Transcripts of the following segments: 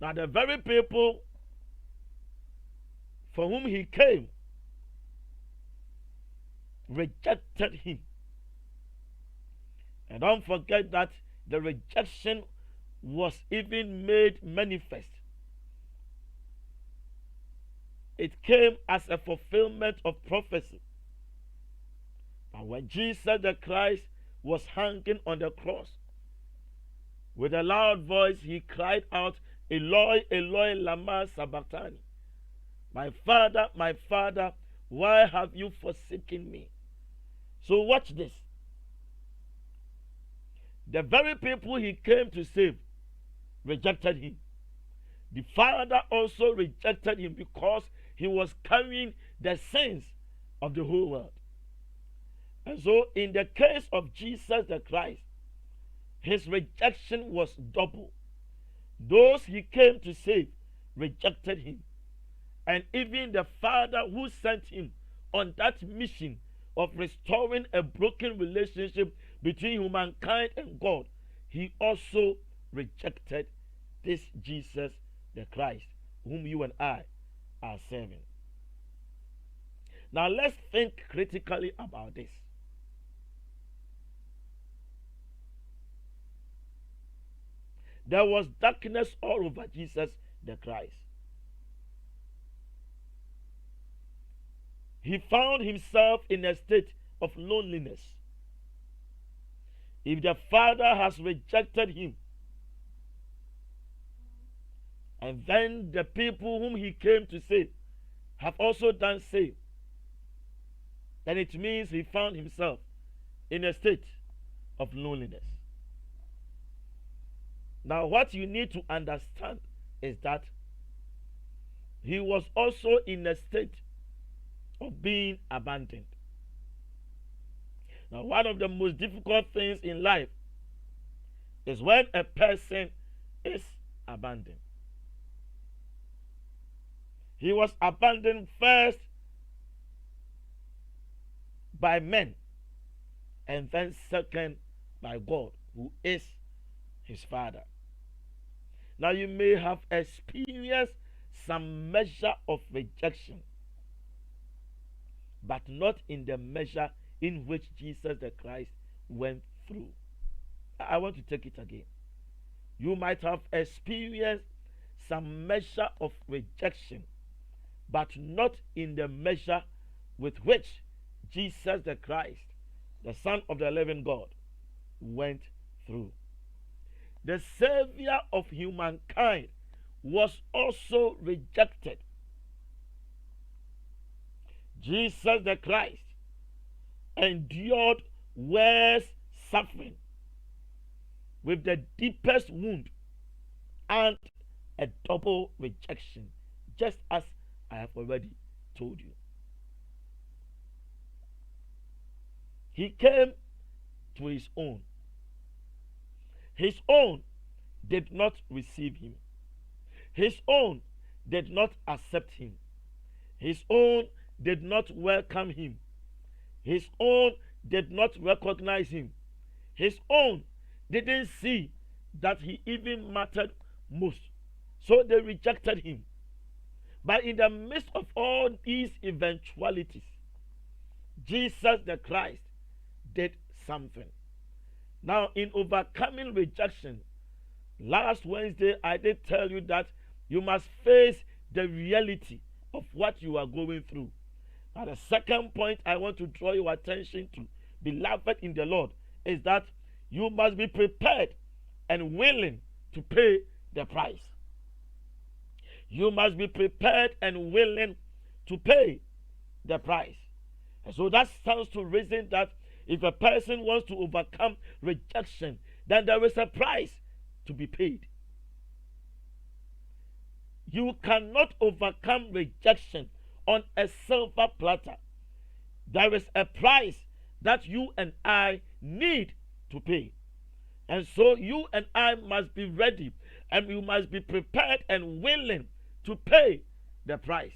Now, the very people for whom he came rejected him. And don't forget that the rejection was even made manifest. It came as a fulfillment of prophecy. And when Jesus the Christ was hanging on the cross, with a loud voice he cried out, Eloi, Eloi, lama sabachthani. My Father, why have you forsaken me? So watch this. The very people he came to save rejected him. The Father also rejected him because he was carrying the sins of the whole world. And so in the case of Jesus the Christ, his rejection was double. Those he came to save rejected him. And even the Father who sent him on that mission of restoring a broken relationship between humankind and God, he also rejected this Jesus the Christ, whom you and I are serving. Now let's think critically about this. There was darkness all over Jesus the Christ. He found himself in a state of loneliness. If the Father has rejected him, and then the people whom he came to save have also done same, then it means he found himself in a state of loneliness. Now, what you need to understand is that he was also in a state of being abandoned. Now, one of the most difficult things in life is when a person is abandoned. He was abandoned first by men, and then second by God, who is his Father. Now, you may have experienced some measure of rejection, but not in the measure in which Jesus the Christ went through. I want to take it again. You might have experienced some measure of rejection, but not in the measure with which Jesus the Christ, the Son of the living God, went through. The Savior of humankind was also rejected. Jesus the Christ endured worse suffering with the deepest wound and a double rejection, just as I have already told you. He came to his own. His own did not receive him. His own did not accept him. His own did not welcome him. His own did not recognize him. His own didn't see that he even mattered most. So they rejected him. But in the midst of all these eventualities, Jesus the Christ did something. Now, in overcoming rejection, last Wednesday I did tell you that you must face the reality of what you are going through. Now, the second point I want to draw your attention to, beloved in the Lord, is that you must be prepared and willing to pay the price. You must be prepared and willing to pay the price. And so that stands to reason that if a person wants to overcome rejection, then there is a price to be paid. You cannot overcome rejection on a silver platter. There is a price that you and I need to pay. And so you and I must be ready, and you must be prepared and willing to pay the price.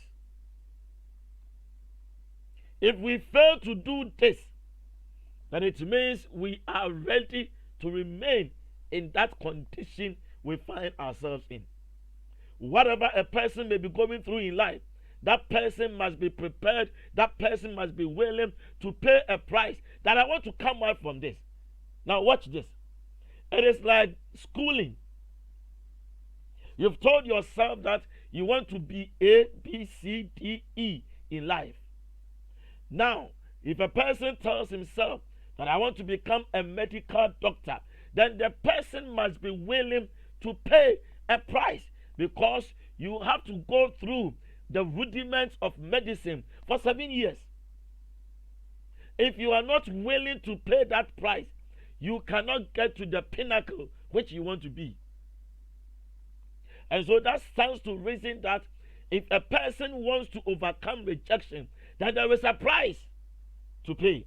If we fail to do this, then it means we are ready to remain in that condition we find ourselves in. whatever a person may be going through in life, that person must be prepared, that person must be willing to pay a price, that I want to come out from this. Now watch this. It is like schooling. You've told yourself that you want to be A, B, C, D, E in life. Now, if a person tells himself that I want to become a medical doctor, then the person must be willing to pay a price, because you have to go through the rudiments of medicine for 7 years. If you are not willing to pay that price, you cannot get to the pinnacle which you want to be. And so that stands to reason that if a person wants to overcome rejection, then there is a price to pay.